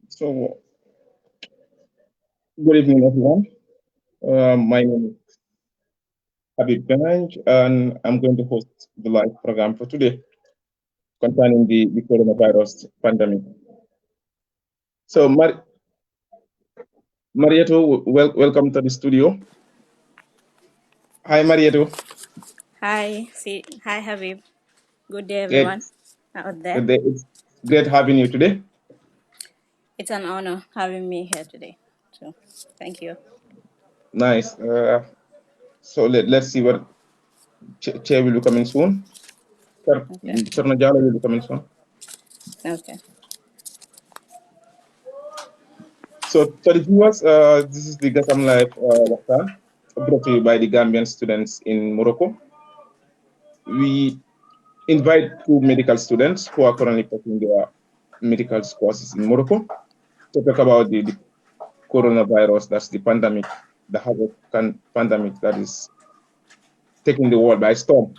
So, good evening, everyone. My name is Habib Benanj, and I'm going to host the live program for today concerning the coronavirus pandemic. So, Marieto, welcome to the studio. Hi, Marieto. Hi, Habib. Good day, everyone It's, out there. it's great having you today. It's an honor having me here today. So, thank you. Nice. So let's see what chair will be coming soon. Okay. Chernajala will be coming soon. Okay. So for the viewers, this is the Gasam Live lecture brought to you by the Gambian students in Morocco. We invite two medical students who are currently taking their medical courses in Morocco to talk about the coronavirus, that's the pandemic, the havoc pandemic that is taking the world by storm.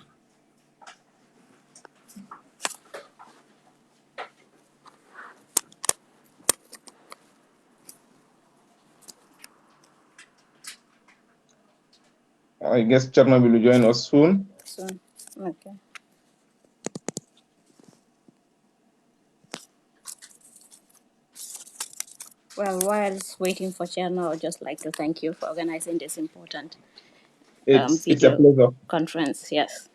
I guess Charma will join us soon. Soon. Okay. Well, while waiting for Cherno, I'd just like to thank you for organizing this important It's a video pleasure. conference. Yes,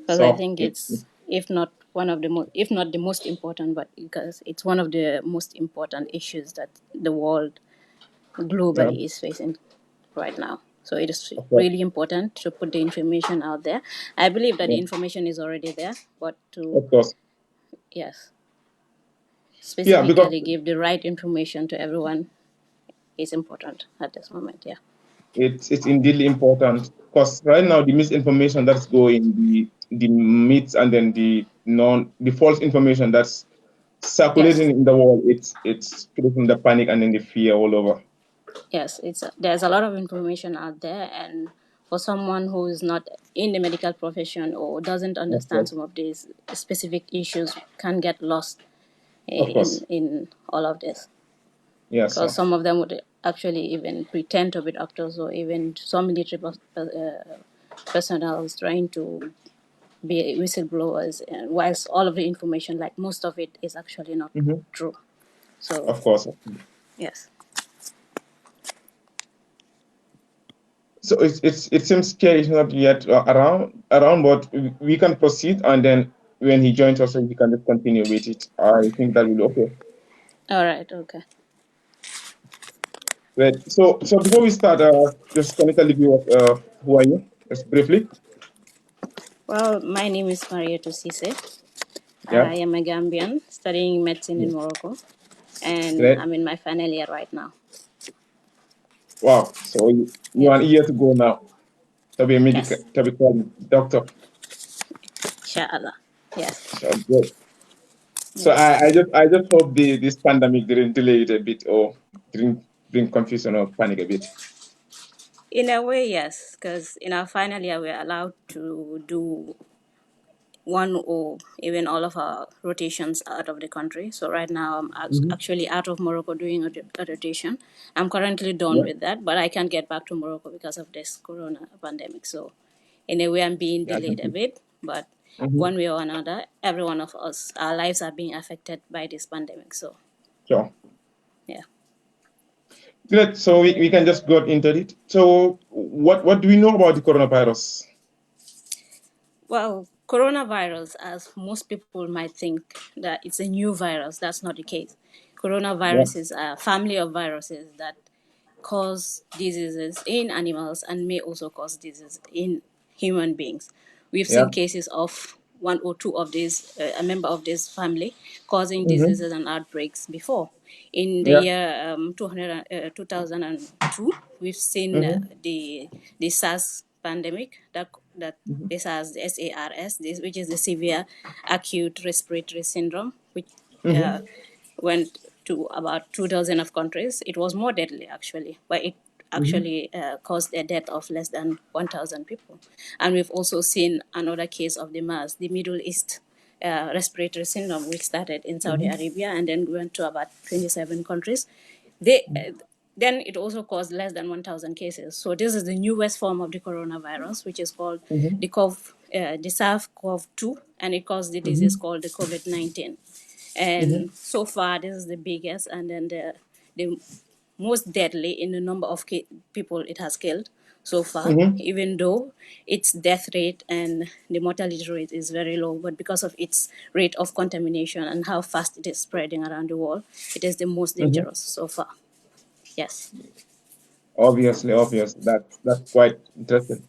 because I So think it's, if not one of the if not the most important, but because it's one of the most important issues that the world yeah, globally is facing right now. So it is of course, really important to put the information out there. I believe that the yeah, information is already there, but to, of course. yes, Yeah, because specifically give the right information to everyone is important at this moment. Yeah. it's indeed important. Because right now the misinformation that's going, the myths and then the false information that's Yes. circulating in the world, it's creating the panic and then the fear all over. Yes. There's a lot of information out there, and for someone who is not in the medical profession or doesn't Of understand course, some of these specific issues, can get lost of course. in all of this. Yes, Because sir. some of them would actually even pretend to be doctors, or even some military personnel trying to be whistleblowers, and whilst all of the information, like most of it, is actually not Hmm. true. So Of course. yes. So it seems Kerry is not yet around, but we can proceed, and then when he joins us, we can just continue with it. I think that will be okay. All right. Okay. Right. So before we start, just can you tell the viewers who are you, just briefly? Well, my name is Maria Ceesay. Yeah. I am a Gambian studying medicine in Morocco, and Great. I'm in my final year right now. Wow. So you are Yes. a year to go now to be a medical, Yes. to become doctor. Inshallah. Yes. So good. So Yes. I just hope this pandemic didn't delay it a bit or didn't bring confusion or panic a bit. In a way, yes, because in our final year, we're allowed to do one or even all of our rotations out of the country. So right now, I'm Hmm. actually out of Morocco doing a rotation. I'm currently done Yeah. with that, but I can't get back to Morocco because of this corona pandemic. So in a way, I'm being Yeah, I can delayed a see. bit, but Hmm. one way or another, every one of us, our lives are being affected by this pandemic. So Sure. yeah. Good. So we can just go into it. So what do we know about the coronavirus? Well, coronavirus, as most people might think that it's a new virus, that's not the case. Yeah. Coronavirus is a family of viruses that cause diseases in animals and may also cause diseases in human beings. We've Yeah. seen cases of one or two of these, a member of this family, causing Hmm. diseases and outbreaks before. In the year 2002, we've seen the SARS pandemic, that the SARS, the SARS, which is the severe acute respiratory syndrome, which went to about 2,000 of countries. It was more deadly, actually, but it actually caused a death of less than 1,000 people. And we've also seen another case of the MERS, the Middle East respiratory syndrome, which started in Saudi Arabia and then went to about 27 countries. Then it also caused less than 1,000 cases. So this is the newest form of the coronavirus, which is called the SARS-CoV-2, and it caused the disease called the COVID-19. And so far, this is the biggest and then the most deadly in the number of people it has killed so far, even though its death rate and the mortality rate is very low. But because of its rate of contamination and how fast it is spreading around the world, it is the most dangerous so far. Yes. Obviously. That's quite interesting.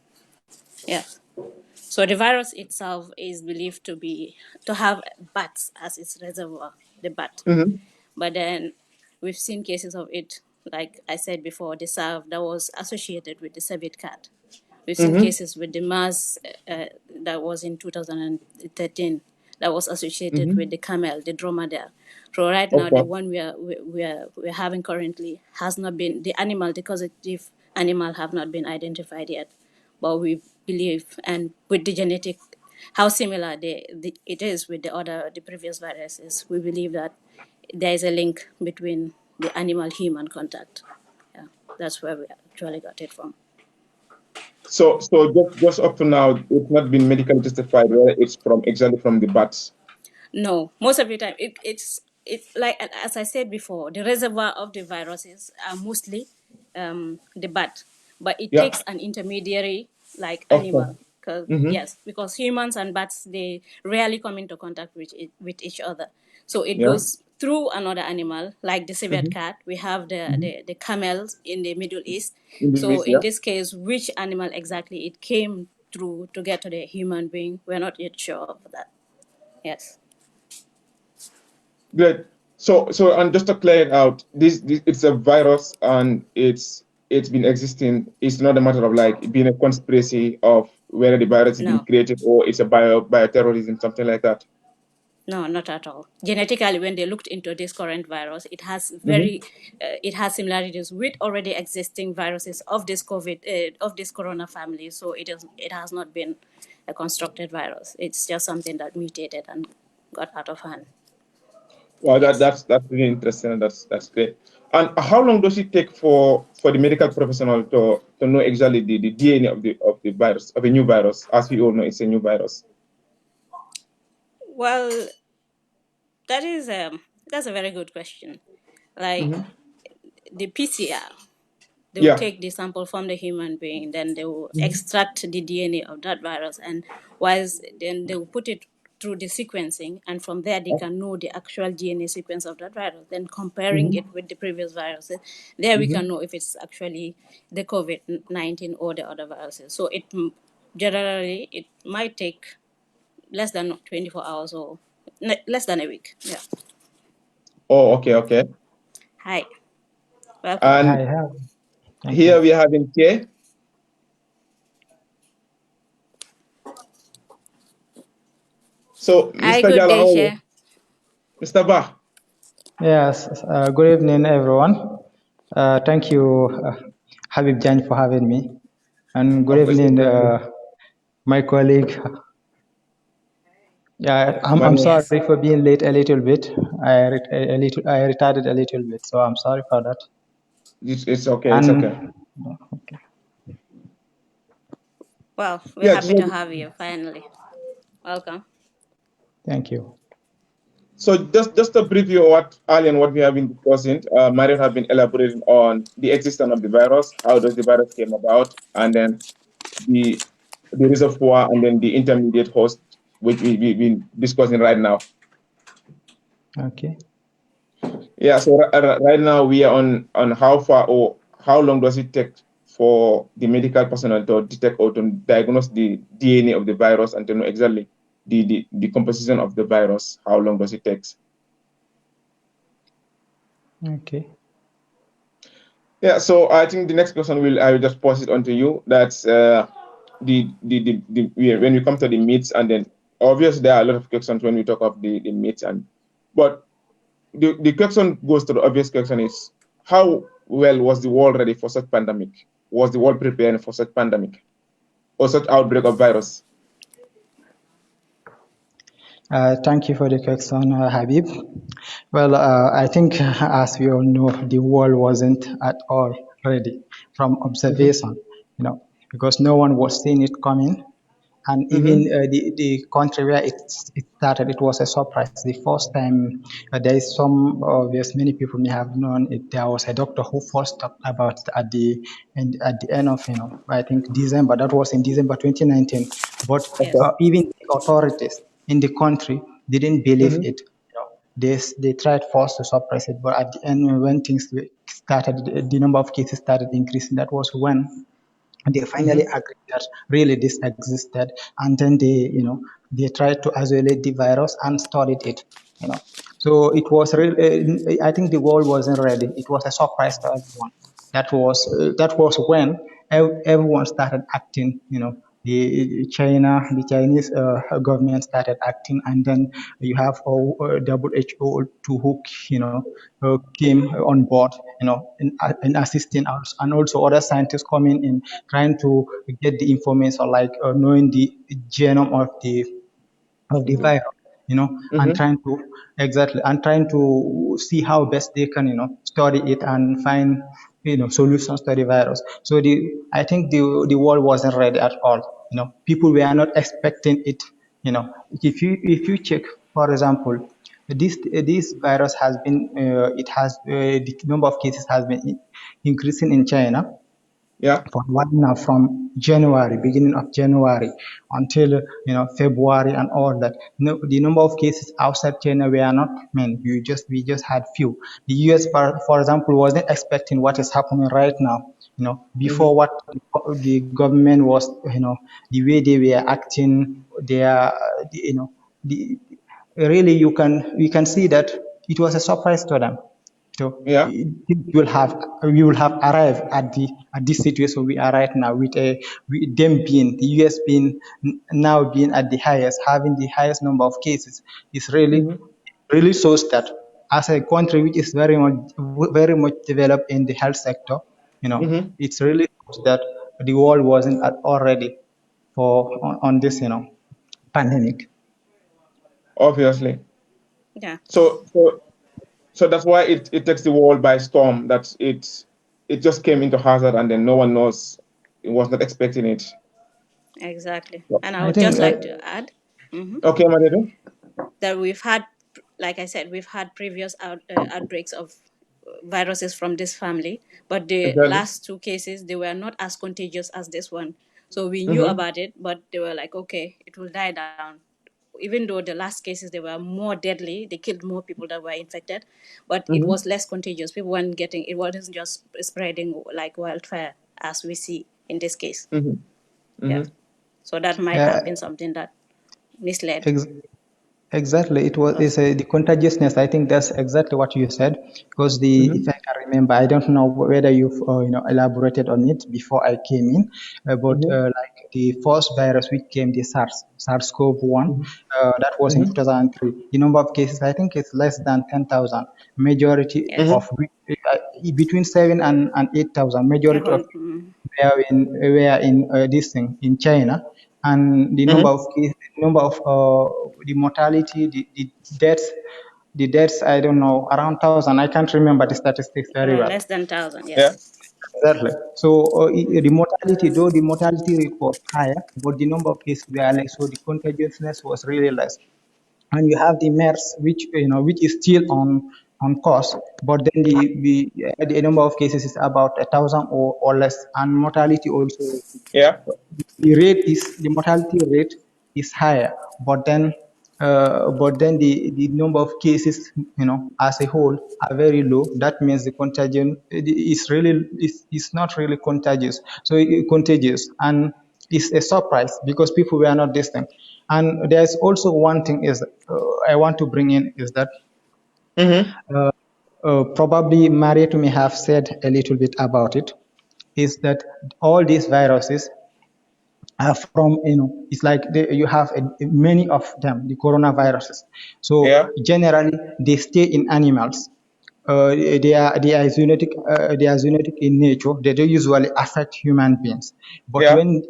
Yes. So the virus itself is believed to have bats as its reservoir, the bat. But then we've seen cases of it, like I said before, the SARS that was associated with the civet cat. We've seen cases with the MERS that was in 2013 that was associated with the camel, the dromedary. So right now, Of the course. one we're having currently has not been, the animal, the causative animal have not been identified yet. But we believe, and with the genetic, how similar it is with the previous viruses, we believe that there is a link between the animal-human contact. Yeah, that's where we actually got it from. So just up to now, it's not been medically justified whether it's from exactly from the bats. No, most of the time it's like, as I said before, the reservoir of the viruses are mostly the bat, but it Yeah. takes an intermediary like Of course. animal. Yes, because humans and bats, they rarely come into contact with each other, so it Yeah. goes through another animal like the civet cat. We have the camels in the Middle East. In the So list, in yeah. this case, which animal exactly it came through to get to the human being, we're not yet sure of that. Yes. Good. So and just to clear it out, this it's a virus and it's been existing. It's not a matter of like it being a conspiracy of whether the virus has been No, created or it's a bioterrorism, something like that. no, not at all. Genetically, when they looked into this current virus, it has similarities with already existing viruses of this of this corona family. So it has not been a constructed virus. It's just something that mutated and got out of hand. Well, Yes. that's really interesting. And that's great. And how long does it take for the medical professional to know exactly the DNA of the virus of a new virus? As we all know, it's a new virus. Well, that is that's a very good question. Like the PCR, they will Yeah. take the sample from the human being, then they will extract the DNA of that virus, and then they will put it through the sequencing, and from there they can know the actual DNA sequence of that virus. Then comparing it with the previous viruses, there we can know if it's actually the COVID-19 or the other viruses. So generally it might take less than 24 hours or less than a week. Yeah. Oh, okay. Hi, welcome. I And have. Thank you. here we have in K. So, Hi, Mr. good Jala, day, how are you? Chair. Mr. Bah. Yes. Good evening, everyone. Thank you, Habib Jan, for having me. And good Of course, evening, my colleague. Yeah, I'm Manuel. sorry Yes. for being late a little bit. I retarded a little bit, so I'm sorry for that. It's okay. It's okay. And Well, we're Yeah. happy to have you finally. Welcome. thank you. So just a preview of what earlier and what we have been discussing. Mariam have been elaborating on the existence of the virus, how does the virus came about, and then the reservoir, and then the intermediate host, which we've been discussing right now. Okay. Yeah. So right now we are on how far or how long does it take for the medical personnel to detect or to diagnose the DNA of the virus and to know exactly the composition of the virus. How long does it take? Okay. Yeah, so I think the next question I will just pass it on to you. That's when we come to the myths, and then obviously there are a lot of questions when we talk of the myths, but the question goes to the obvious question is, how well was the world ready for such pandemic? Was the world prepared for such pandemic or such outbreak of virus? Thank you for the question, Habib. Well, I think, as we all know, the world wasn't at all ready from Mm-hmm. observation, because no one was seeing it coming. And even Mm-hmm. the country where it started, it was a surprise. The first time, there is some obvious many people may have known it. There was a doctor who first talked about it at the end of I think December. That was in December 2019. But Yes. even the authorities in the country didn't believe Mm-hmm. it. They tried first to suppress it, but at the end, when things started, the number of cases started increasing. That was when they finally Mm-hmm. agreed that really this existed, and then they tried to isolate the virus and studied it. So it was really, I think the world wasn't ready. It was a surprise to everyone. That was when everyone started acting. The Chinese government started acting, and then you have WHO to who came on board, in assisting us, and also other scientists coming in, trying to get the information, like knowing the genome of the virus, and Mm-hmm. trying to see how best they can, study it and find, solutions to the virus. So I think the world wasn't ready at all. People were not expecting it. If you check, for example, this virus has been, the number of cases has been increasing in China Yeah. for one now, from January, beginning of January, until February and all that. No, the number of cases outside China were not many. We just had few. The US, for example, wasn't expecting what is happening right now. Mm-hmm. Before, what the government was, the way they were acting, the, really, we can see that it was a surprise to them. So Yeah. we will have arrived at this situation we are right now, with them being the US being now being at the highest, having the highest number of cases. Is Mm-hmm. really shows that, as a country which is very much developed in the health sector, Mm-hmm. it's really shows that the world wasn't at all ready on this pandemic. Obviously. Yeah. So that's why it takes the world by storm. That it just came into hazard, and then no one knows. It was not expecting it. Exactly. And I I would think just like to add, mhm, Okay, Madedo. that we've had, like I said, we've had previous outbreaks of viruses from this family, but the Exactly. last two cases, they were not as contagious as this one. So we knew Mm-hmm. about it, but they were like, okay, it will die down. Even though the last cases, they were more deadly, they killed more people that were infected, but it Mm-hmm. was less contagious. People weren't getting, it wasn't just spreading like wildfire as we see in this case. Mm-hmm. Yeah. Mm-hmm. So that might uh, have been something that misled. ex- Exactly, it was Us. it's the contagiousness. I think that's exactly what you said. Because if Mm-hmm. I can remember, I don't know whether you've elaborated on it before I came in, but Mm-hmm. like the first virus which came, the SARS-CoV-1, that was in Mm-hmm. 2003. The number of cases, I think, it's less than 10,000. Majority Yes. of Mm-hmm. between 7 and 8,000. Majority of were in this thing in China, and the number Mm-hmm. of cases, number of the mortality, the deaths, I don't know, around 1,000. I can't remember the statistics very well. Less than 1,000. Yeah. Yes. Exactly. So the mortality, though the mortality rate was higher, but the number of cases were less, so the contagiousness was really less. And you have the MERS, which is still on course, but then the number of cases is about 1,000 or less, and mortality also, Yeah. the mortality rate is higher, but then the number of cases, as a whole, are very low. That means the contagion is not really contagious. So contagious, and it's a surprise because people were not distant. And there's also one thing is I want to bring in is that Mm-hmm. probably Mariette may have said a little bit about it, is that all these viruses are from, it's like you have many of them, the coronaviruses. So Yeah. generally, they stay in animals. They are zoonotic in nature. They don't usually affect human beings. But Yeah. when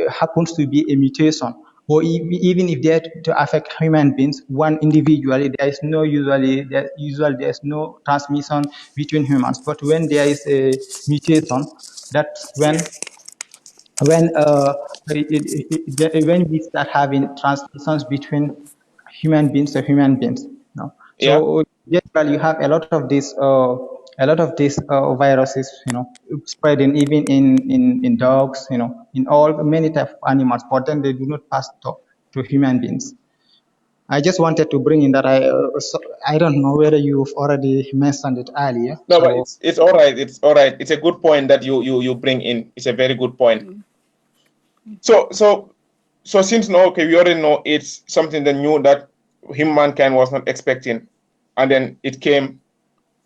happens to be a mutation, or even if they are to affect human beings, one individually, there is no usually there's no transmission between humans. But when there is a mutation, that's when we start having transmissions between human beings to human beings. Yeah. So generally, you have a lot of these viruses, spreading even in dogs, in all many type of animals, but then they do not pass to human beings. I just wanted to bring in that. I don't know whether you've already mentioned it earlier. No, but So it's all right. It's all right. It's a good point that you bring in. It's a very good point. So since now, okay, we already know it's something that new that humankind was not expecting, and then it came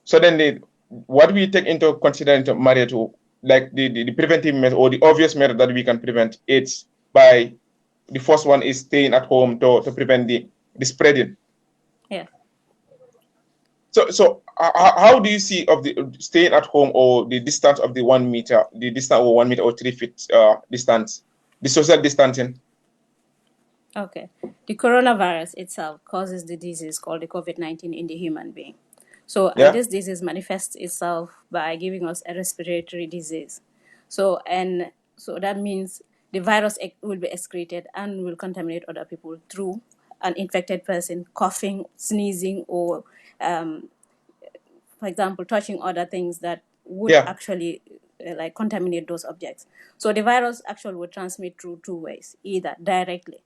suddenly. What we take into consideration, Maria, to like the preventive method or the obvious method that we can prevent, it's by the first one is staying at home to prevent the spreading. Yeah. So how do you see of the staying at home or the distance of the 1 meter, the distance or 1 meter or 3 feet distance, the social distancing? Okay. The coronavirus itself causes the disease called the COVID-19 in the human being. So, and Yeah, this disease manifests itself by giving us a respiratory disease. So that means the virus will be excreted and will contaminate other people through an infected person coughing, sneezing, or for example, touching other things that would yeah, actually like contaminate those objects. So the virus actually would transmit through two ways: either directly,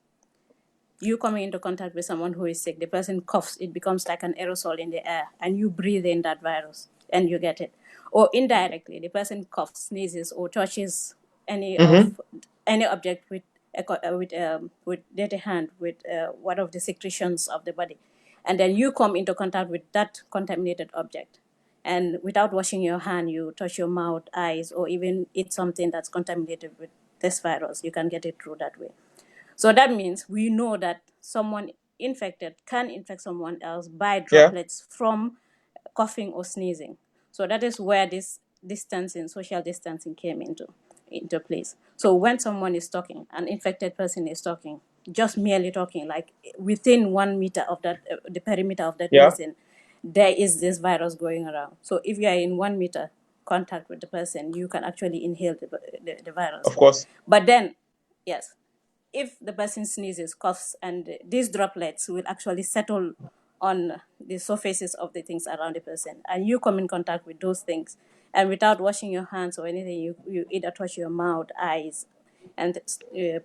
you coming into contact with someone who is sick, the person coughs, it becomes like an aerosol in the air, and you breathe in that virus and you get it. Or indirectly, the person coughs, sneezes, or touches mm-hmm. any object with dirty hand, with one of the secretions of the body, and then you come into contact with that contaminated object. And without washing your hand, you touch your mouth, eyes, or even eat something that's contaminated with this virus. You can get it through that way. So that means we know that someone infected can infect someone else by Yeah, droplets from coughing or sneezing. So that is where this distancing, social distancing came into place. So when someone is talking, an infected person is talking, just merely talking, like within 1 meter of the perimeter of that yeah, person, there is this virus going around. So if you are in 1 meter contact with the person, you can actually inhale the virus. of course. But then, yes, if the person sneezes, coughs, and these droplets will actually settle on the surfaces of the things around the person, and you come in contact with those things, and without washing your hands or anything, you either touch your mouth, eyes, and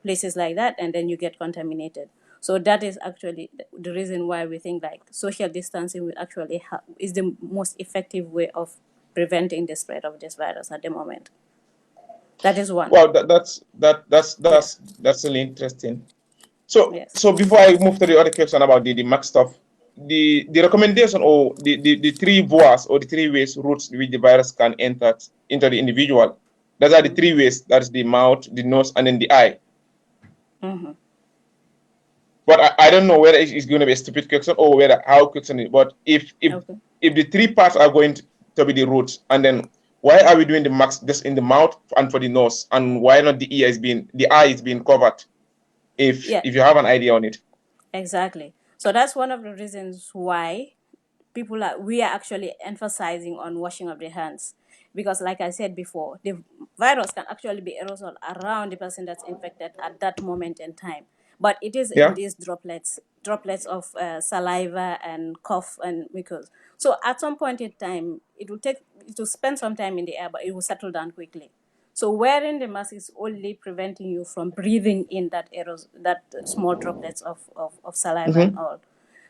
places like that, and then you get contaminated. So that is actually the reason why we think like social distancing will actually is the most effective way of preventing the spread of this virus at the moment. That is one. Wow, Yes. that's really interesting. So Yes. so before I move to the other question about the Mac stuff, the recommendation or the three voies or the three ways routes which the virus can enter into the individual. Those are the three ways. That's the mouth, the nose, and then the eye. Mm-hmm. But I don't know whether it's going to be a stupid question or whether how question it. But Okay. if the three parts are going to be the roots, and then why are we doing the max just in the mouth and for the nose, and why not the eye is being covered? Yeah. If you have an idea on it. Exactly. So that's one of the reasons why we are actually emphasizing on washing of the hands, because like I said before, the virus can actually be aerosol around the person that's infected at that moment in time, but it is in Yeah. these droplets of saliva and cough and mucus. So at some point in time, it will spend some time in the air, but it will settle down quickly. So wearing the mask is only preventing you from breathing in that small droplets of saliva and Mm-hmm. all.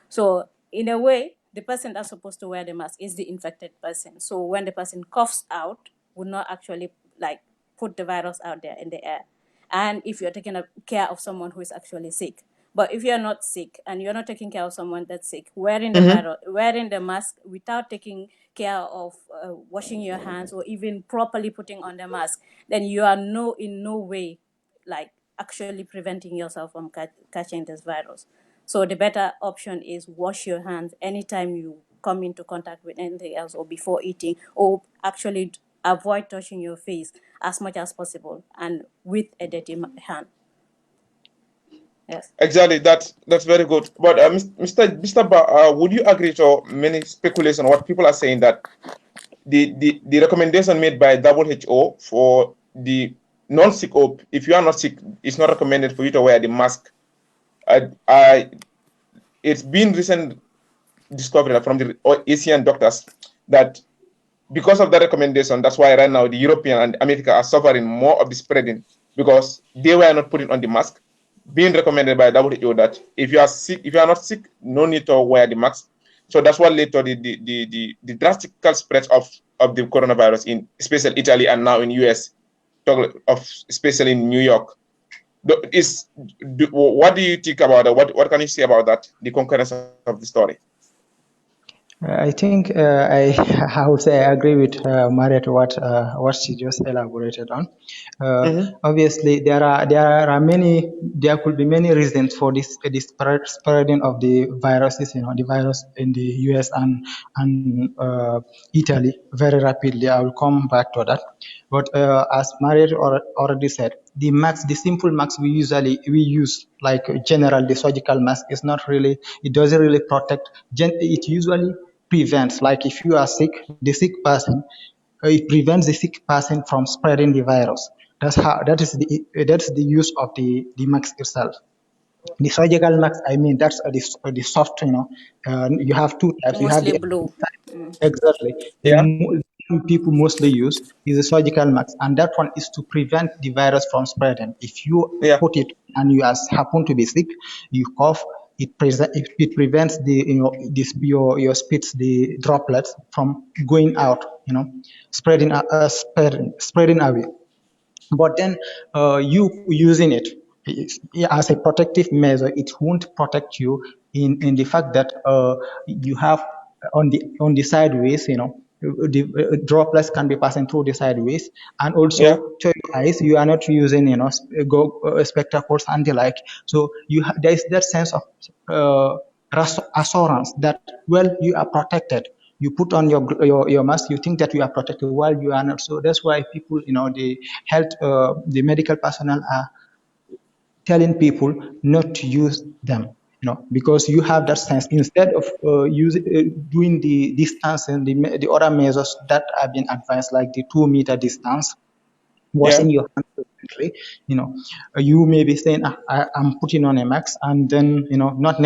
So in a way, the person that's supposed to wear the mask is the infected person. So when the person coughs out, would not actually like put the virus out there in the air. And if you're taking care of someone who is actually sick, But if you're not sick and you're not taking care of someone that's sick, wearing the mask without taking care of washing your hands or even properly putting on the mask, then you are in no way like actually preventing yourself from catching this virus. So the better option is wash your hands anytime you come into contact with anything else or before eating, or actually avoid touching your face as much as possible and with a dirty hand. Yes. Exactly. That's very good. But Mr. Bah, would you agree to many speculation? What people are saying that the recommendation made by WHO for the non-sick or if you are not sick, it's not recommended for you to wear the mask. It's been recent discovery from the Asian doctors that because of that recommendation, that's why right now the European and America are suffering more of the spreading because they were not putting on the mask. Being recommended by WHO that if you are sick, if you are not sick, no need to wear the mask. So that's what led to the drastic spread of the coronavirus in especially Italy and now in US, especially in New York. What do you think about that? What can you say about that? The concurrence of the story. I think I would say I agree with Maria to what she just elaborated on. Obviously, there could be many reasons for this spreading of the viruses. The virus in the US and Italy very rapidly. I will come back to that. But as Maria already said, the simple mask we use, like general the surgical mask, is not really. It doesn't really protect. It usually prevents, like if you are sick, the sick person, it prevents the sick person from spreading the virus. That's the use of the mask itself. The surgical mask, I mean, that's the soft, you have two types. You have Mostly the blue. exactly Yeah. people mostly use is a surgical mask, and that one is to prevent the virus from spreading. If you Yeah. put it and you happen to be sick, you cough, it prevents your spits, the droplets from going out, spreading away. But then you using it as a protective measure, it won't protect you in the fact that you have on the sideways, the droplets can be passing through the sideways, and Yeah. also to your eyes, you are not using spectacles and the like. So there is that sense of assurance that, well, you are protected. You put on your mask, you think that you are protected while you are not. So that's why people, the medical personnel are telling people not to use them, because you have that sense. Instead of doing the distance and the other measures that have been advised, like the 2 meter distance, Yeah. washing your hands frequently, you may be saying, I'm putting on a mask, and then, not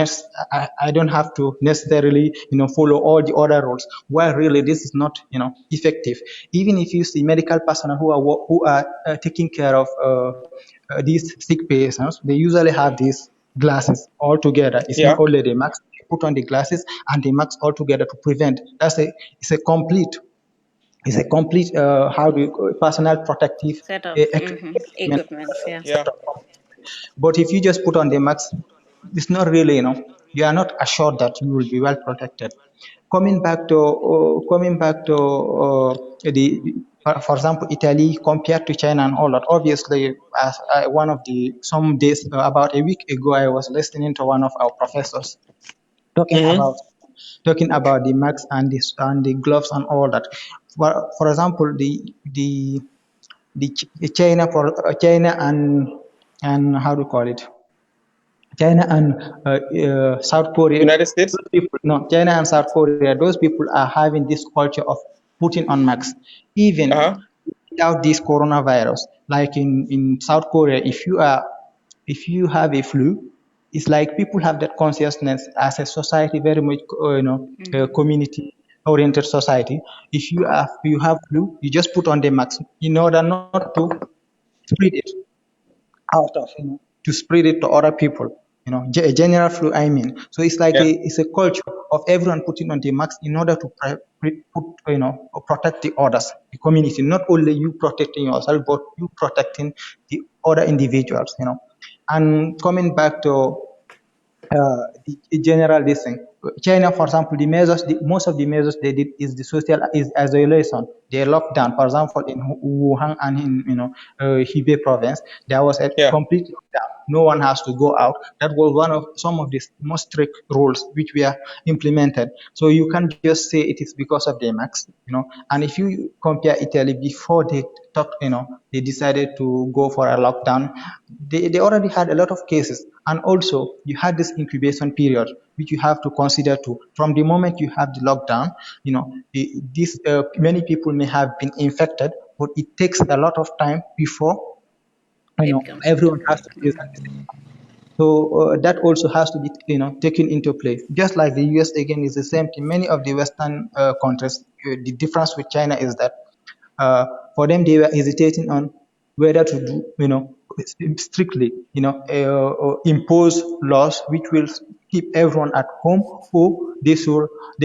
I don't have to necessarily, follow all the other rules. Well, really, this is not, effective. Even if you see medical personnel who are taking care of these sick patients, they usually have these glasses all together. It's not Yeah. only the mask. They put on the glasses and the mask all together to prevent. It's a complete how do you personal protective Set of equipment. equipments. Yeah. Yeah. But if you just put on the mask, it's not really, you are not assured that you will be well protected. Coming back to the for example, Italy compared to China and all that. Obviously, as one of the some days about a week ago, I was listening to one of our professors talking Mm-hmm. about talking about the masks and the gloves and all that. For example, China and how do you call it? China and South Korea. United States. Those people, no, China and South Korea. Those people are having this culture of putting on masks, even Uh-huh. without this coronavirus. Like in South Korea, if you have a flu, it's like people have that consciousness as a society, very much community oriented society. If you have flu, you just put on the mask in order not to spread it out of, to spread it to other people. General flu, I mean. So it's like Yeah. it's a culture of everyone putting on the mask in order to protect the others, the community. Not only you protecting yourself, but you protecting the other individuals. And coming back to general this thing. China, for example, most of the measures they did is the social is isolation. They locked down. For example, in Wuhan and in Hebei province, there was a Yeah. complete lockdown. No one has to go out. That was one of some of the most strict rules which were implemented. So you can't just say it is because of the max. And if you compare Italy before they they decided to go for a lockdown, they already had a lot of cases. And also, you had this incubation period, which you have to consider too. From the moment you have the lockdown, many people may have been infected, but it takes a lot of time before It comes into everyone has play. to face at the same time. So that also has to be taken into play. Just like the US again is the same thing. Many of the Western countries, the difference with China is that uh, for them they were hesitating on whether to do strictly impose laws which will keep everyone at home, or they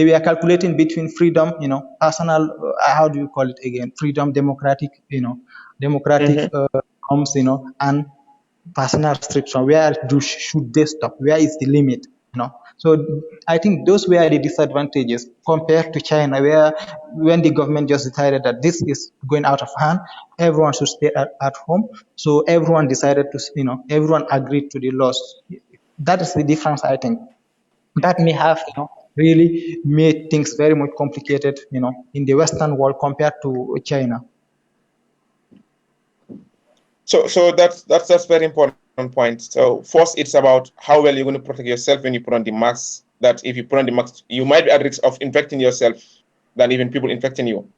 were calculating between freedom, personal, how do you call it again, freedom, democratic Mm-hmm. norms, and personal restriction. Should they stop? Where is the limit? So I think those were the disadvantages compared to China, where when the government just decided that this is going out of hand, everyone should stay at home. So everyone decided to, everyone agreed to the laws. That is the difference, I think. That may have, really made things very much complicated, in the Western world compared to China. So that's very important point. So first, it's about how well you're going to protect yourself when you put on the mask. That if you put on the mask, you might be at risk of infecting yourself than even people infecting you.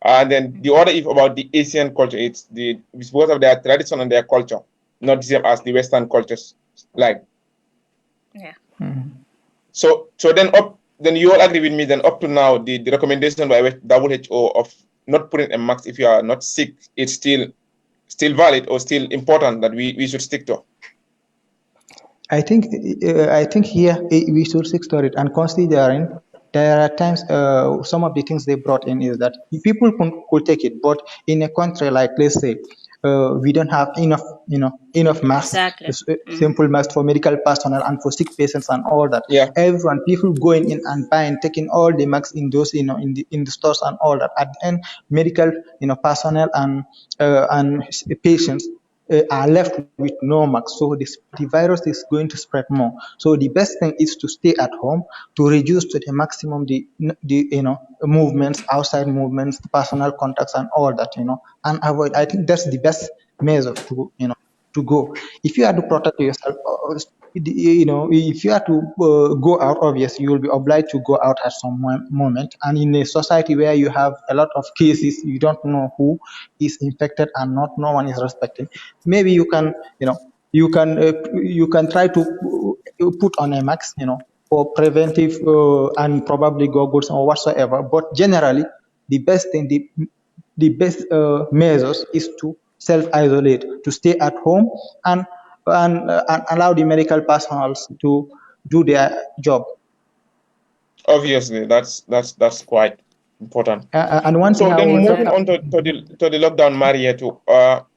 And then the other is about the Asian culture. It's because of their tradition and their culture, not the same as the Western cultures. Like Yeah. Mhm. so then you all agree with me. Then up to now, the recommendation by WHO of not putting a mask if you are not sick, it's still valid or still important that we should stick to. I think here we should stick to it, and considering there are times some of the things they brought in is that people could take it, but in a country like, let's say, we don't have enough masks, Exactly. simple masks for medical personnel and for sick patients and all that. Yeah. Everyone, people going in and buying, taking all the masks in those, in the stores and all that. At the end, medical personnel and patients are left with no marks. So the virus is going to spread more. So the best thing is to stay at home, to reduce to the maximum the movements, outside movements, the personal contacts, and all that. And avoid. I think that's the best measure to go. If you have to protect yourself, if you have to go out, obviously you will be obliged to go out at some moment. And in a society where you have a lot of cases, you don't know who is infected and not. No one is respecting. Maybe you can try to put on a mask, for preventive and probably goggles or whatsoever. But generally, the best thing, the best measures is to self-isolate, to stay at home, and and allow the medical personnel to do their job. Obviously, that's quite important. And one thing So I then will talk moving about. on to the lockdown, Maria, too.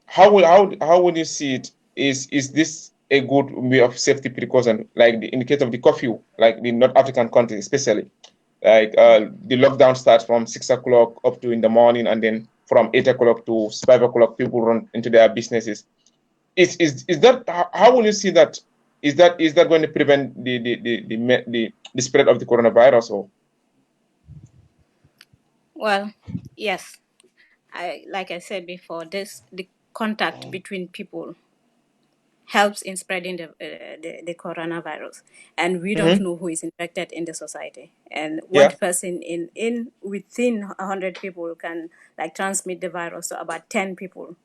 How would you see it? Is this a good way of safety precaution, like in the case of the curfew, like the North African countries, especially, like the lockdown starts from 6 o'clock up to in the morning, and then from 8 o'clock to 5 o'clock, people run into their businesses. Is that how will you see that? Is that going to prevent the spread of the coronavirus? Or Well, yes. Like I said before, the contact between people helps in spreading the coronavirus, and we don't mm-hmm. know who is infected in the society, and one Yeah. person in within 100 people can like transmit the virus to about 10 people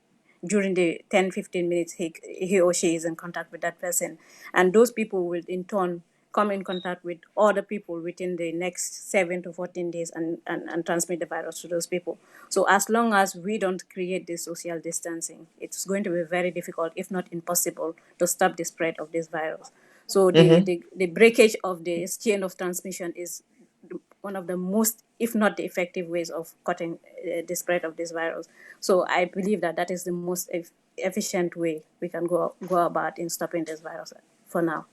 during the 10-15 minutes he or she is in contact with that person, and those people will in turn come in contact with other people within the next 7 to 14 days, and transmit the virus to those people. So as long as we don't create this social distancing, it's going to be very difficult, if not impossible, to stop the spread of this virus. So Mm-hmm. the breakage of the chain of transmission is one of the most, if not the effective ways of cutting the spread of this virus. So I believe that that is the most efficient way we can go about in stopping this virus for now.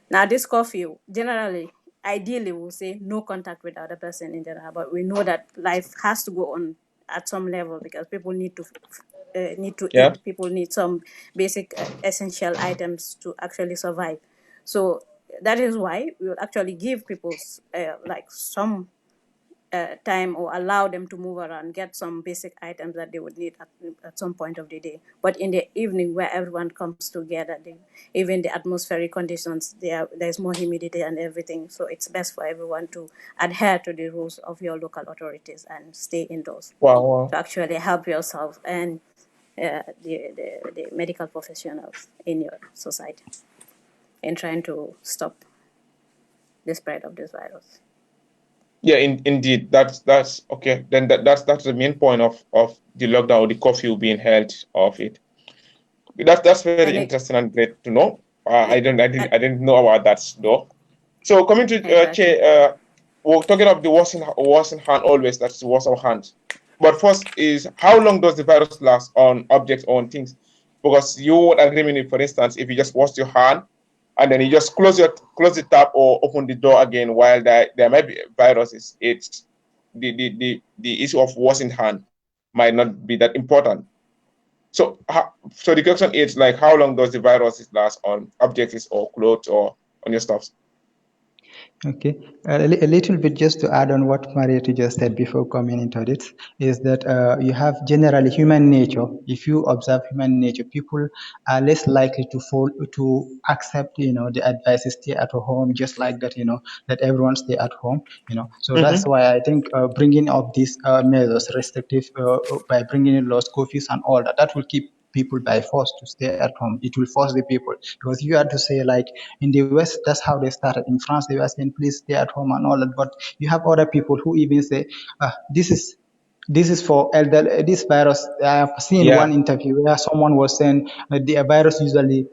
Now, this curfew, generally, ideally, we'll say no contact with the other person in general, but we know that life has to go on at some level because people need to Yeah. eat. People need some basic essential items to actually survive. So that is why we will actually give people like some time or allow them to move around, get some basic items that they would need at some point of the day. But in the evening, where everyone comes together, even the atmospheric conditions, there's more humidity and everything. So it's best for everyone to adhere to the rules of your local authorities and stay indoors Wow. Wow. to actually help yourself and the medical professionals in your society in trying to stop the spread of this virus. Yeah, indeed. That's okay. Then that's the main point of the lockdown or the curfew being held of it. That's very And it, interesting and great to know. yeah, I didn't know about that though. So coming to exactly. Che, we're talking of the worst in hand always. That's the worst of hand. But first is how long does the virus last on objects or on things? Because you would agree with me, for instance, if you just wash your hand and then you just close the tap or open the door again while there might be viruses, it's the issue of washing hand might not be that important. So, so the question is like, how long does the virus last on objects or clothes or on your stuff? Okay, a little bit just to add on what Mariette just said before coming into this is that you have generally human nature. If you observe human nature, people are less likely to fall to accept, the advice is stay at home, just like that, that everyone stay at home, So that's Mm-hmm. why I think bringing up these measures, restrictive, by bringing in laws, curfews, and all that, that will keep people by force to stay at home. It will force the people because you had to say like in the West, that's how they started. In France, they were saying please stay at home and all that. But you have other people who even say, this is for elder. This virus. I have seen Yeah. one interview where someone was saying the virus usually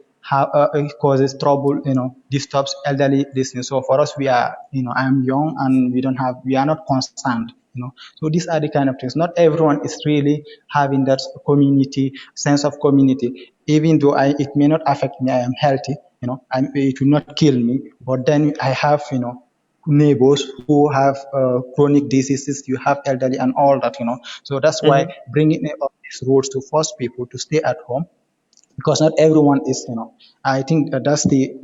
causes trouble. Disturbs elderly listening. So for us, we are, I'm young and we are not concerned. So these are the kind of things. Not everyone is really having that community sense of community. Even though it may not affect me, I am healthy. It will not kill me. But then I have, neighbors who have chronic diseases, you have elderly and all that, So that's why Mm-hmm. bringing up these rules to force people to stay at home because not everyone is, I think that's the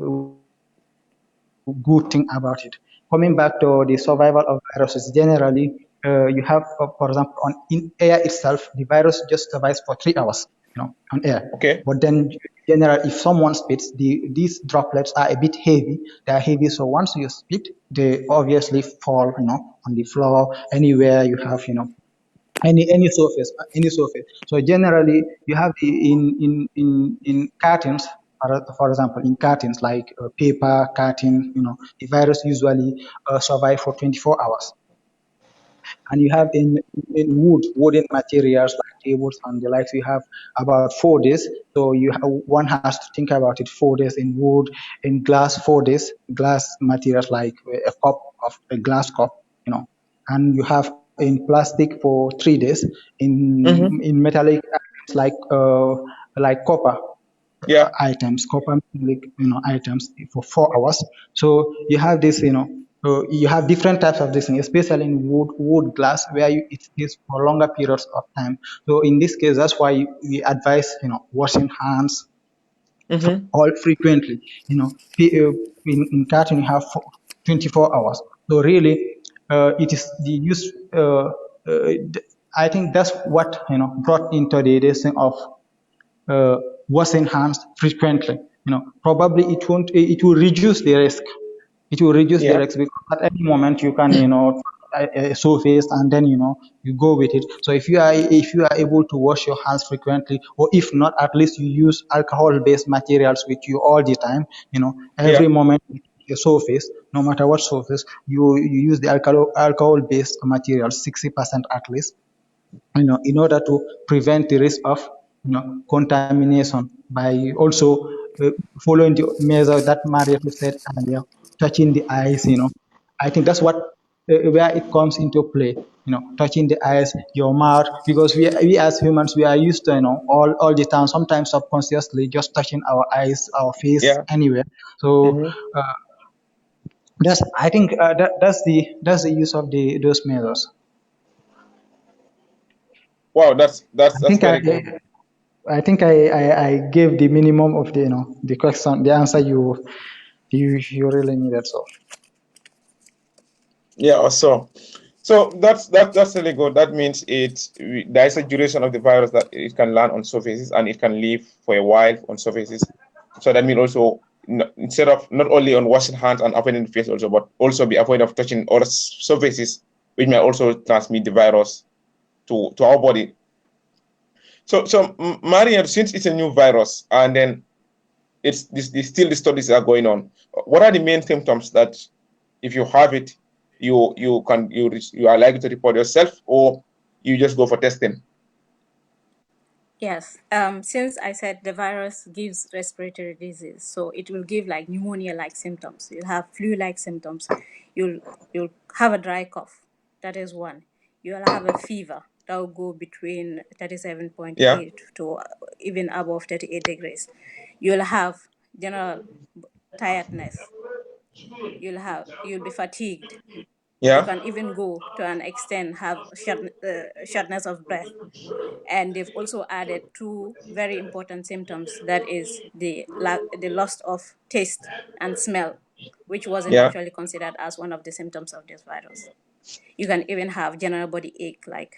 good thing about it. Coming back to the survival of viruses, generally, you have, for example, in air itself, the virus just survives for 3 hours, on air. Okay. But then, general, if someone spits, these droplets are a bit heavy. They are heavy, so once you spit, they obviously fall, on the floor, anywhere you have, any surface. So generally, you have in cartons, for example, in cartons like paper carton, the virus usually survive for 24 hours. And you have in wooden materials like tables and the likes, you have about 4 days. So one has to think about it: 4 days in wood. In glass, 4 days. Glass materials like a glass cup, and you have in plastic for 3 days. Mm-hmm. In metallic items like copper Yeah. items, copper metallic, items for 4 hours. So you have this, you have different types of this thing, especially in wood glass, where it stays for longer periods of time. So in this case, that's why we advise, washing hands Mm-hmm. all frequently. In carton you have 24 hours. So really, it is the use. I think that's what brought into the thing of uh, was enhanced frequently. Probably it will reduce the risk. It will reduce the Yeah. risk because at any moment you can, surface and then you go with it. So if you are able to wash your hands frequently, or if not, at least you use alcohol-based materials with you all the time. Yeah. Every moment a surface, no matter what surface, you use the alcohol-based materials 60% at least, in order to prevent the risk of contamination by also following the measure that Mario said earlier, touching the eyes. I think that's what where it comes into play. touching the eyes, your mouth, because we as humans, we are used to, all the time, sometimes subconsciously, just touching our eyes, our face, Yeah. anywhere. So Hmm. uh, that's, I think, that's the use of the those measures. Wow, I that's think very good. I think I gave the minimum of the the question, the answer you really needed. So Yeah, so that's really good. That means there is a duration of the virus that it can land on surfaces and it can live for a while on surfaces. So that means also instead of not only on washing hands and avoiding the face also, but also be avoid of touching other surfaces which may also transmit the virus to our body. So Maria, since it's a new virus and then still the studies are going on, what are the main symptoms that if you have it, you are likely to report yourself, or you just go for testing? Yes. Since I said the virus gives respiratory disease, so it will give like pneumonia-like symptoms. You'll have flu-like symptoms. You'll you'll have a dry cough. That is one. You'll have a fever that will go between Yeah, 37.8 to even above 38 degrees. You'll have general tiredness. You'll be fatigued. You yeah, can even go to an extent have shortness of breath. And they've also added two very important symptoms, that is the loss of taste and smell, which wasn't yeah. actually considered as one of the symptoms of this virus. You can even have general body ache, like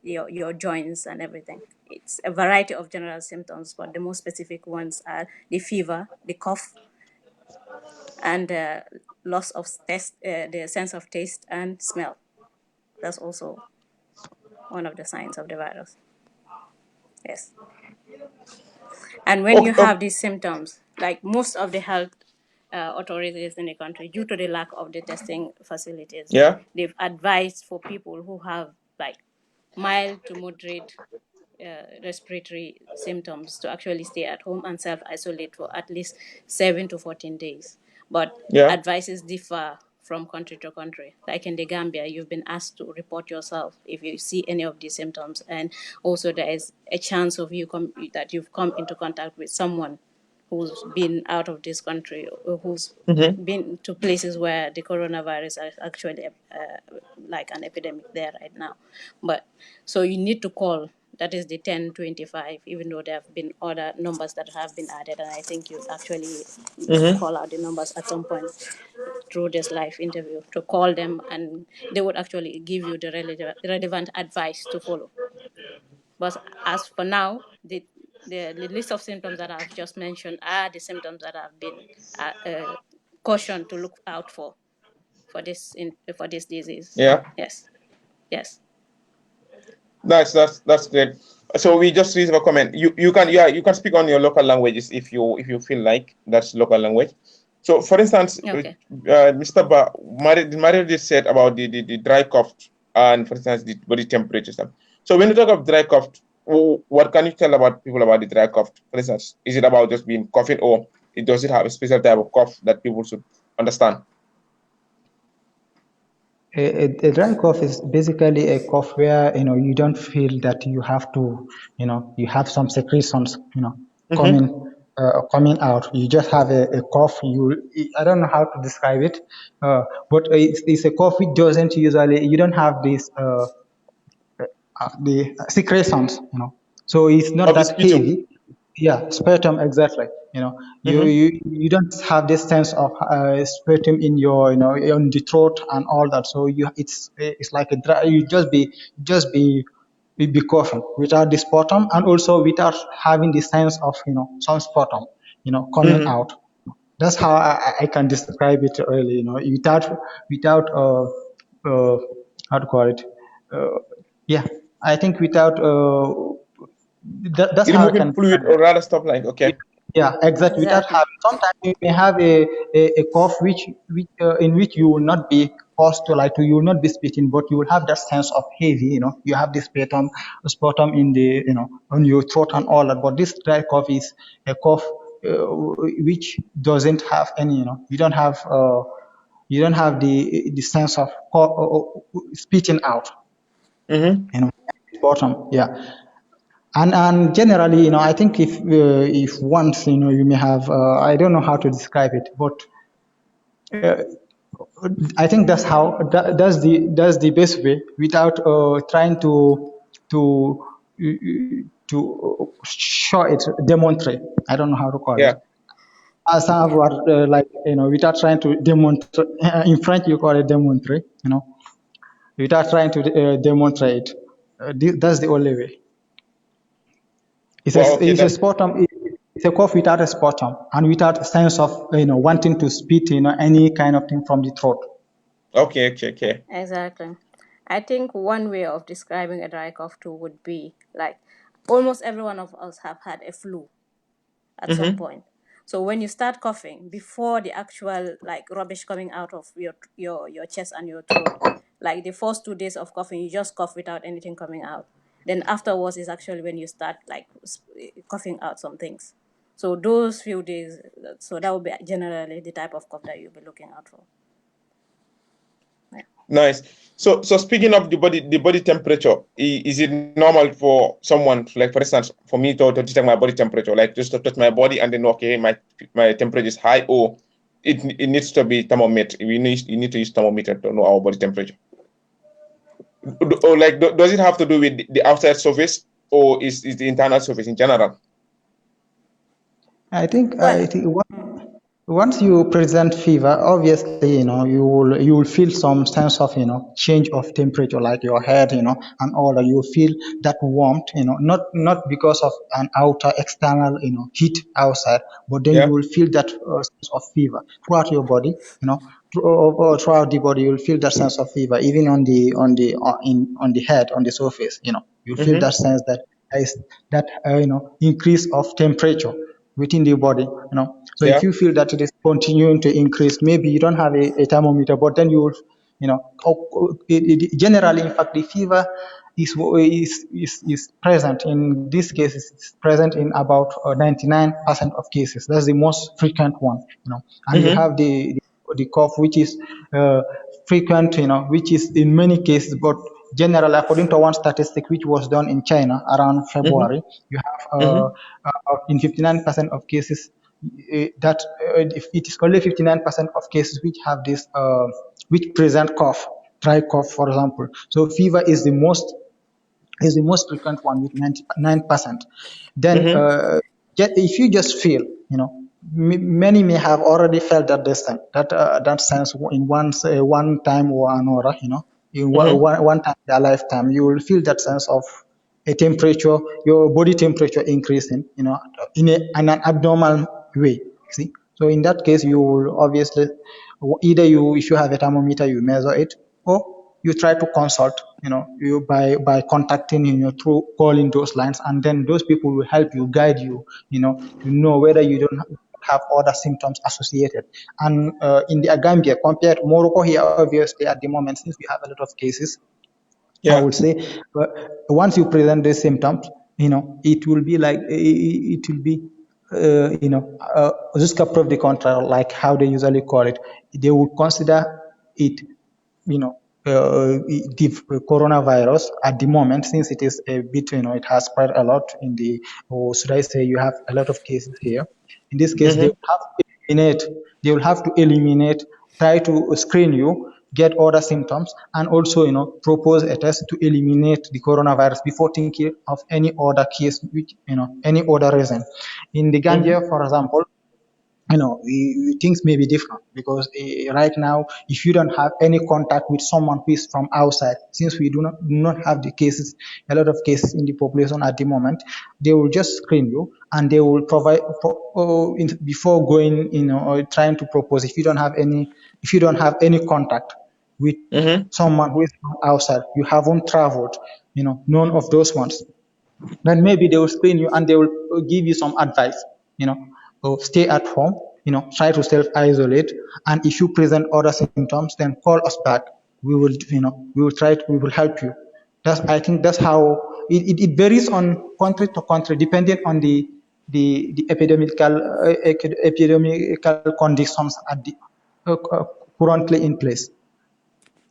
your joints and everything. It's a variety of general symptoms, but the most specific ones are the fever, the cough, and loss of taste, the sense of taste and smell. That's also one of the signs of the virus. Yes. And when you Okay, okay. have these symptoms, like most of the health authorities in the country, due to the lack of the testing facilities, Yeah. they've advised for people who have like mild to moderate respiratory symptoms to actually stay at home and self isolate for at least 7 to 14 days. But Yeah. advices differ from country to country. Like in the Gambia, you've been asked to report yourself if you see any of these symptoms, and also there is a chance of that you've come into contact with someone who's been out of this country or who's Mm-hmm. been to places where the coronavirus is actually like an epidemic there right now. But so you need to call. That is the 1025, even though there have been other numbers that have been added. And I think you actually Mm-hmm. call out the numbers at some point through this live interview to call them, and they would actually give you the relevant advice to follow. But as for now, the list of symptoms that I've just mentioned are the symptoms that have been cautioned to look out for this disease. Yeah. Yes, yes. That's great. So we just received a comment. You can, yeah, you can speak on your local languages if you feel like that's local language. So for instance, Okay. Mr. Ba, Mario just said about the dry cough and for instance the body temperature stuff. So when you talk of dry cough, what can you tell about people about the dry cough? For instance, is it about just being coughing, or does it have a special type of cough that people should understand? a dry cough is basically a cough where you don't feel that you have to, you have some secretions, Mm-hmm. coming coming out. You just have a cough. I don't know how to describe it, but it's a cough which doesn't usually, you don't have this the secretions, so it's not Of the that sputum. heavy. Yeah, sputum, exactly. Mm-hmm. You don't have this sense of sputum in your, in the throat and all that. So it's like a dry, you just be caution without the sputum, and also without having the sense of, some sputum, coming Mm-hmm. out. That's how I can describe it really, without how to call it. Uh, yeah, I think without that's how I Removing can fluid describe or it. rather stuff like, okay. Yeah, exactly. Without Exactly. having, sometimes you may have a cough which in which you will not be forced to, like, you will not be spitting, but you will have that sense of heavy. You have this sputum in the, on your throat and all that. But this dry cough is a cough which doesn't have any. You don't have the sense of spitting out. You know, bottom, yeah. And generally, I think if once, you may have, I don't know how to describe it, but I think that's the best way without trying to show it, demonstrate. I don't know how to call it. Yeah. As some of our like, without trying to demonstrate. In French, you call it demonstrate. Without trying to demonstrate. That's the only way. Well, okay, It's a sputum. It's a cough without a sputum and without a sense of wanting to spit any kind of thing from the throat. okay. Exactly. I think one way of describing a dry cough too would be like almost every one of us have had a flu at some point. So when you start coughing, before the actual like rubbish coming out of your chest and your throat, like the first 2 days of coughing, you just cough without anything coming out. Then afterwards is actually when you start like coughing out some things. So those few days, so that would be generally the type of cough that you'll be looking out for. Yeah. Nice. So speaking of the body temperature, is it normal for someone, like for instance, for me to detect my body temperature, like just to touch my body and then okay, my temperature is high, or it needs to be thermometer? You need to use thermometer to know our body temperature. Or like does it have to do with the outside surface, or is the internal surface in general? I think Well, once you present fever, obviously, you will feel some sense of, change of temperature, like your head, and all that. You will feel that warmth, not because of an outer external, heat outside, but then you Yeah. will feel that sense of fever throughout your body, throughout the body. You will feel that sense of fever, even on the head, on the surface. You'll feel that sense that there is that increase of temperature within the body. So if Yeah. you feel that it is continuing to increase, maybe you don't have a thermometer, but then you will, generally, in fact, the fever is present in this case. It's present in about 99% of cases. That's the most frequent one. And you have the cough, which is frequent, which is in many cases, but generally, according to one statistic which was done in China around February, you have in 59% of cases that if it is only 59% of cases which have this, which present cough, dry cough, for example. So fever is the most frequent one with 99%. Then, if you just feel, many may have already felt that this thing, that sense in one time or another, in one time in their lifetime, you will feel that sense of a temperature, your body temperature increasing, in an abnormal way. See, so in that case, you will obviously either if you have a thermometer, you measure it, or you try to consult, you by contacting, through calling those lines, and then those people will help you, guide you, to know whether you don't have other symptoms associated. And in the Gambia, compared to Morocco here, obviously at the moment, since we have a lot of cases, I Yeah. would say, once you present these symptoms, it will be like it will be, just prove the contrary, like how they usually call it. They would consider it, the coronavirus at the moment, since it is a bit, it has spread a lot in the, or should I say, you have a lot of cases here. In this case, they will have to eliminate, try to screen you, get other symptoms, and also, propose a test to eliminate the coronavirus before thinking of any other case, which, any other reason. In the Gambia, for example, things may be different because right now, if you don't have any contact with someone who is from outside, since we do not have the cases, a lot of cases in the population at the moment, they will just screen you and they will provide before going, or trying to propose. If you don't have any contact with someone who is from outside, you haven't traveled, none of those ones, then maybe they will screen you and they will give you some advice, stay at home, try to self isolate, and if you present other symptoms, then call us back. We will help you. I think that's how it varies on country to country, depending on the epidemiological conditions at the uh, uh, currently in place.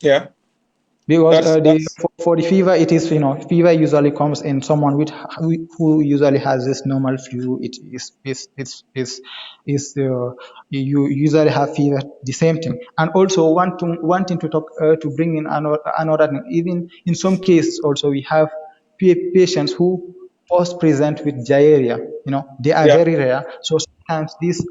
Yeah. Because That's for the fever, it is, fever usually comes in someone who usually has this normal flu. It is you usually have fever, the same thing. And also wanting to talk to bring in another thing. Even in some cases, also we have patients who first present with diarrhea. They are yeah, very rare. So sometimes this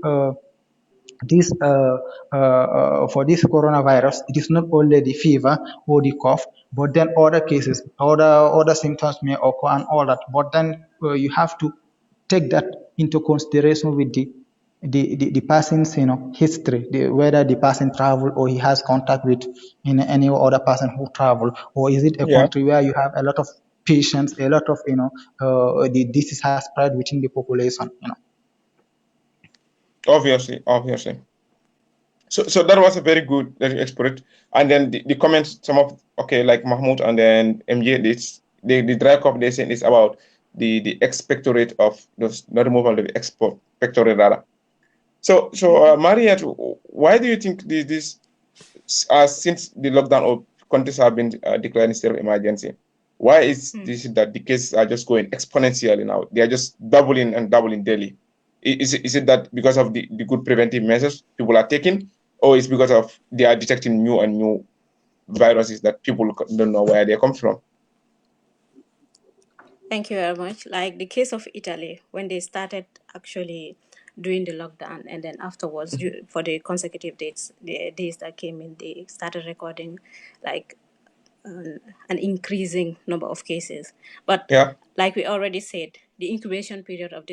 for this coronavirus, it is not only the fever or the cough, but then other cases, other symptoms may occur and all that. But then you have to take that into consideration with the person's history, whether the person traveled or he has contact with any other person who traveled, or is it a yeah. country where you have a lot of patients, a lot of the disease has spread within the population. Obviously. So that was a very good expert. And then the comments, some of okay, like Mahmoud and then MJ, this the dry cough they say is about the expectorate of those, not removal of the expectorate rather. So Mariette, why do you think this since the lockdown or countries have been declaring state of emergency, why is this that the cases are just going exponentially now? They are just doubling and doubling daily. Is it that because of the good preventive measures people are taking, or is because of they are detecting new and new viruses that people don't know where they come from? Thank you very much. Like the case of Italy, when they started actually doing the lockdown, and then afterwards, for the consecutive dates, the days that came in, they started recording like an increasing number of cases. But Yeah, like we already said, the incubation period of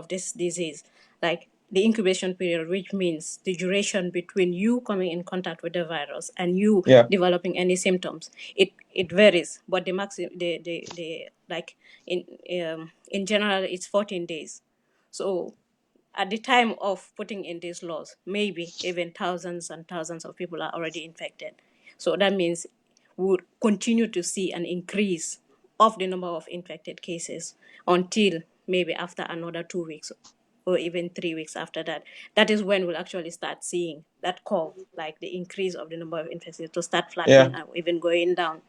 this disease, like the incubation period, which means the duration between you coming in contact with the virus and you yeah, developing any symptoms, it varies. But the maximum, the like in general, it's 14 days. So at the time of putting in these laws, maybe even thousands and thousands of people are already infected. So that means we would continue to see an increase of the number of infected cases until maybe after another 2 weeks or even 3 weeks after that. That is when we'll actually start seeing that curve, like the increase of the number of infected to start yeah. flattening or even going down.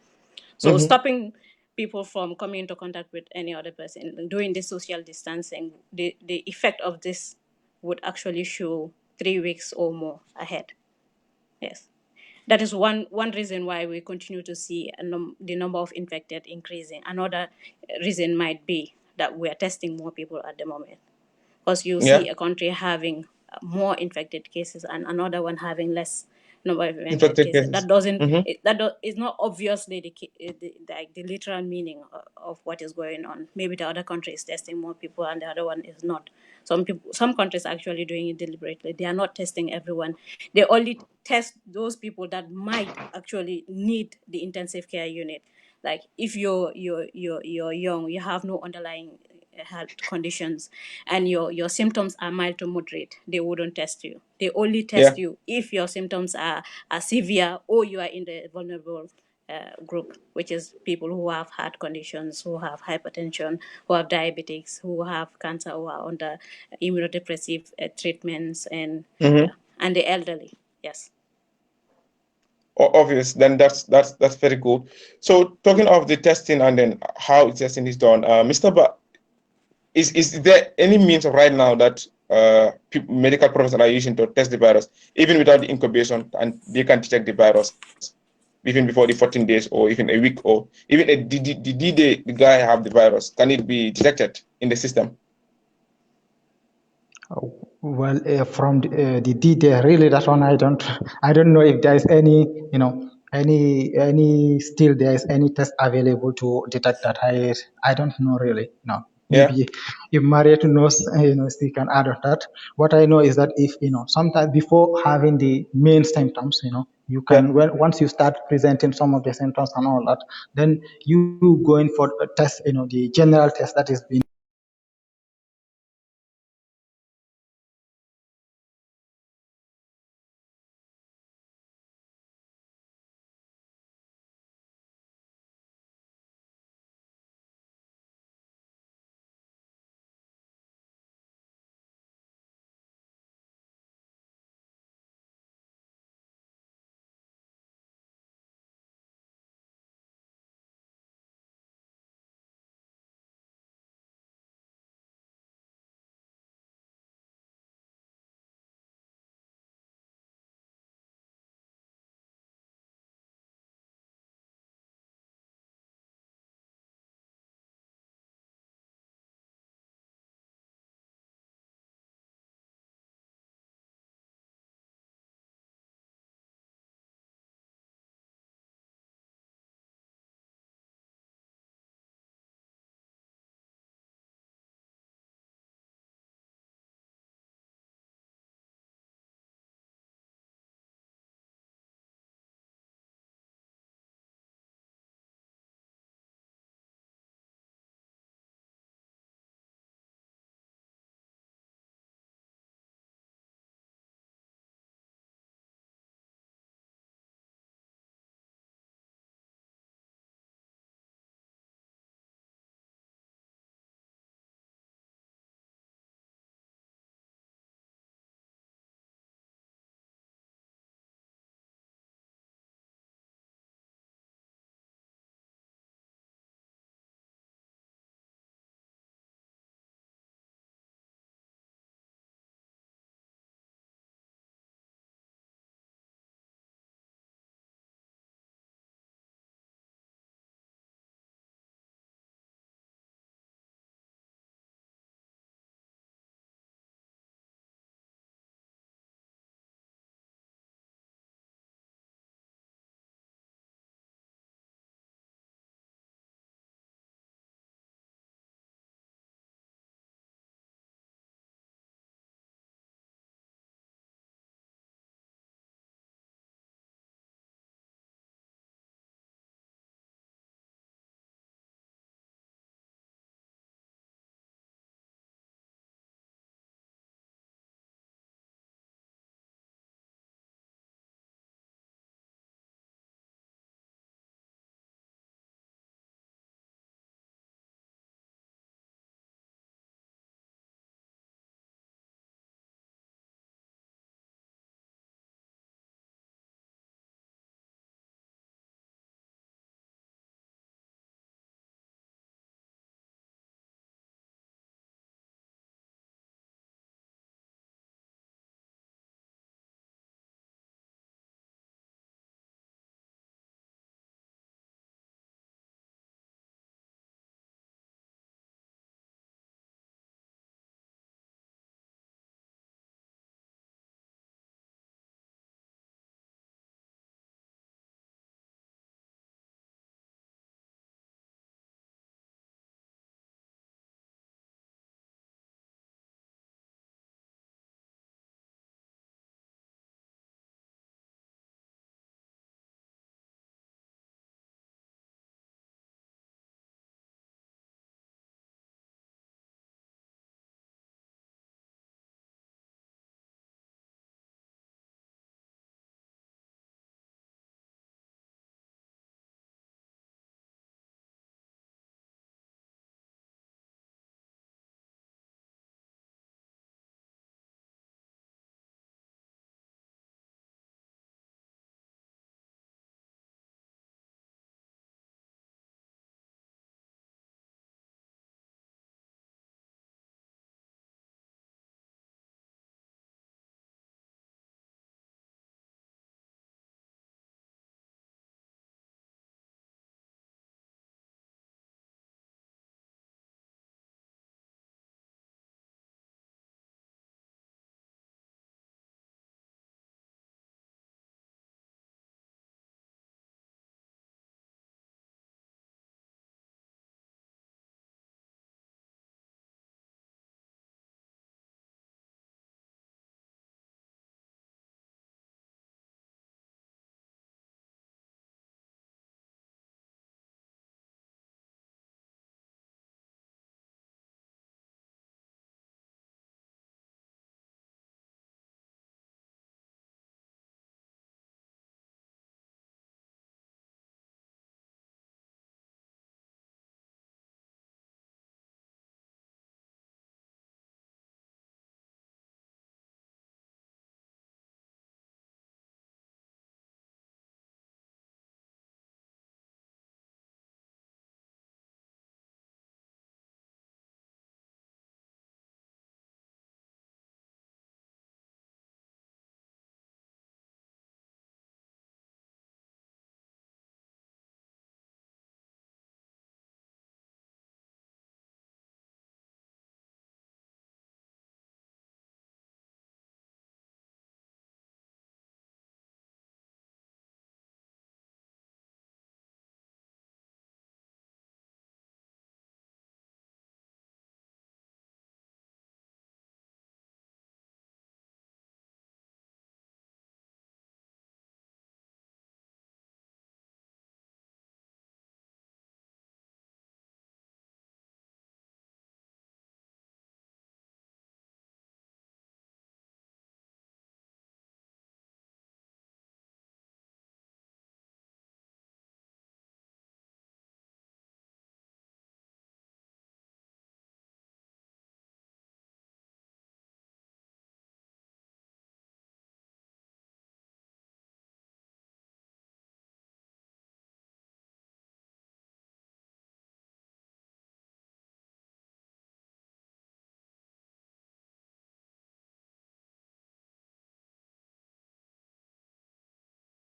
So Mm-hmm. stopping people from coming into contact with any other person, doing this social distancing, the effect of this would actually show 3 weeks or more ahead. Yes. That is one reason why we continue to see the number of infected increasing. Another reason might be that we are testing more people at the moment, because you Yeah, see a country having more infected cases and another one having less number of infected infected cases. cases. That doesn't Mm-hmm. is not obviously the literal meaning of what is going on. Maybe the other country is testing more people and the other one is not. Some countries are actually doing it deliberately. They are not testing everyone. They only test those people that might actually need the intensive care unit. Like if you're young, you have no underlying health conditions, and your symptoms are mild to moderate, they wouldn't test you. They only test Yeah, you if your symptoms are severe or you are in the vulnerable group, which is people who have heart conditions, who have hypertension, who have diabetics, who have cancer, who are under immunodepressive treatments, and mm-hmm. yeah, and the elderly. Yes. Obvious. Then that's very good. So talking of the testing and then how testing is done, Mr. Ba, is there any means of right now that medical professionals are using to test the virus, even without the incubation, and they can detect the virus even before the 14 days or even a week or even the D-day the guy have the virus? Can it be detected in the system? Well, from the detail, really, that one I don't know if there is any, still there is any test available to detect that. I don't know really. No, Yeah, maybe if Mariette knows, she can add on that. What I know is that if sometimes before having the main symptoms, you yeah. can once you start presenting some of the symptoms and all that, then you going for a test, the general test that is being